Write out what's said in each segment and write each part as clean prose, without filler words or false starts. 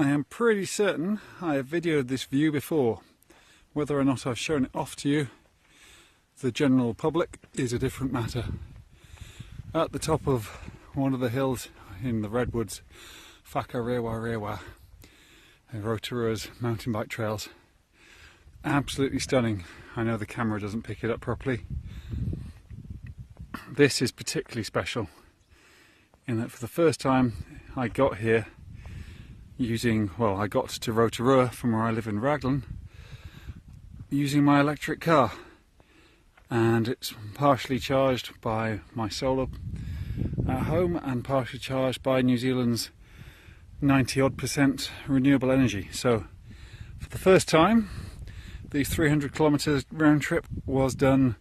I am pretty certain I have videoed this view before. Whether or not I've shown it off to you, the general public, is a different matter. At the top of one of the hills in the Redwoods, Whakarewarewa, Rotorua's mountain bike trails. Absolutely stunning. I know the camera doesn't pick it up properly. This is particularly special in that for the first time I got here I got to Rotorua from where I live in Raglan using my electric car, and it's partially charged by my solar at home and partially charged by New Zealand's 90% renewable energy. So for the first time, the 300 kilometres round trip was done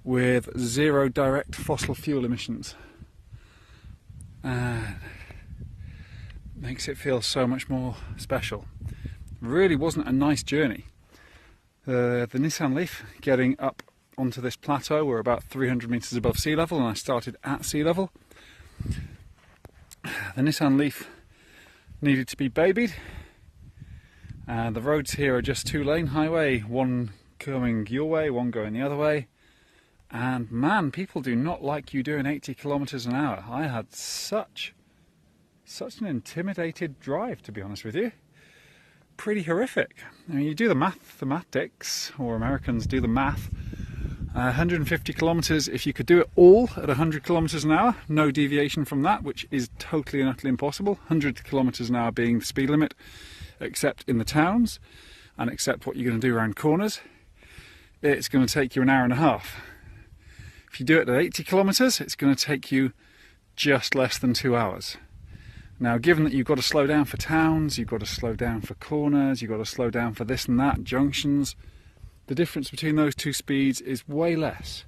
with zero direct fossil fuel emissions. Makes it feel so much more special. Really wasn't a nice journey. The Nissan Leaf getting up onto this plateau, we're about 300 metres above sea level, and I started at sea level. The Nissan Leaf needed to be babied. The roads here are just two-lane highway, one coming your way, one going the other way. And man, people do not like you doing 80 kilometres an hour. I had such an intimidated drive, to be honest with you. Pretty horrific. I mean, you do the mathematics, or Americans do the math. 150 kilometres, if you could do it all at 100 kilometres an hour, no deviation from that, which is totally and utterly impossible. 100 kilometres an hour being the speed limit, except in the towns, and except what you're going to do around corners. It's going to take you an hour and a half. If you do it at 80 kilometres, it's going to take you just less than 2 hours. Now, given that you've got to slow down for towns, you've got to slow down for corners, you've got to slow down for this and that, junctions, the difference between those two speeds is way less.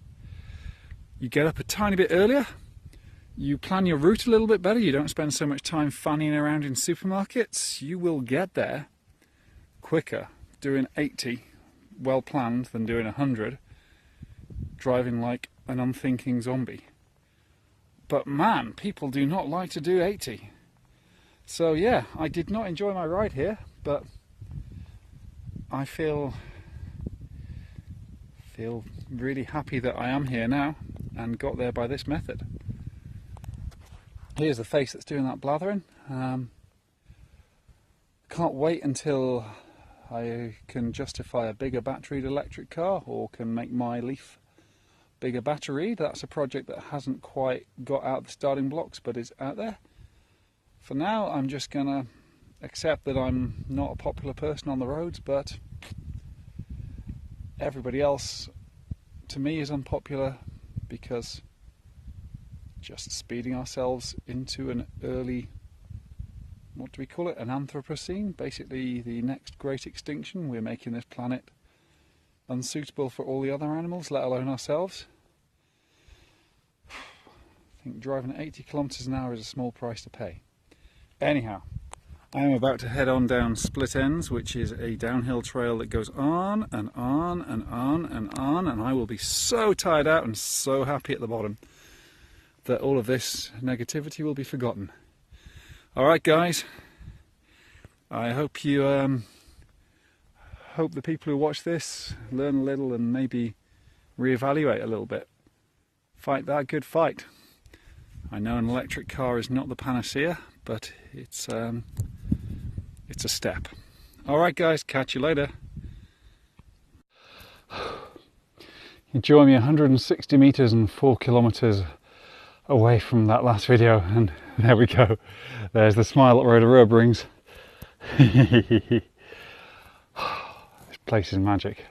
You get up a tiny bit earlier, you plan your route a little bit better, you don't spend so much time fanning around in supermarkets, you will get there quicker doing 80 well planned than doing 100, driving like an unthinking zombie. But man, people do not like to do 80. So yeah, I did not enjoy my ride here, but I feel really happy that I am here now and got there by this method. Here's the face that's doing that blathering. Can't wait until I can justify a bigger batteried electric car, or can make my Leaf bigger battery. That's a project that hasn't quite got out the starting blocks, but is out there. For now, I'm just gonna accept that I'm not a popular person on the roads, but everybody else to me is unpopular because just speeding ourselves into an early, what do we call it, an Anthropocene, basically the next great extinction. We're making this planet unsuitable for all the other animals, let alone ourselves. I think driving at 80 kilometres an hour is a small price to pay. Anyhow, I am about to head on down Split Ends, which is a downhill trail that goes on and on and on and on, and I will be so tired out and so happy at the bottom that all of this negativity will be forgotten. Alright guys, I hope you hope the people who watch this learn a little and maybe reevaluate a little bit. Fight that good fight. I know an electric car is not the panacea, but it's a step. Alright guys, catch you later. You join me 160 metres and 4 kilometres away from that last video, and there we go. There's the smile that Rotorua brings. This place is magic.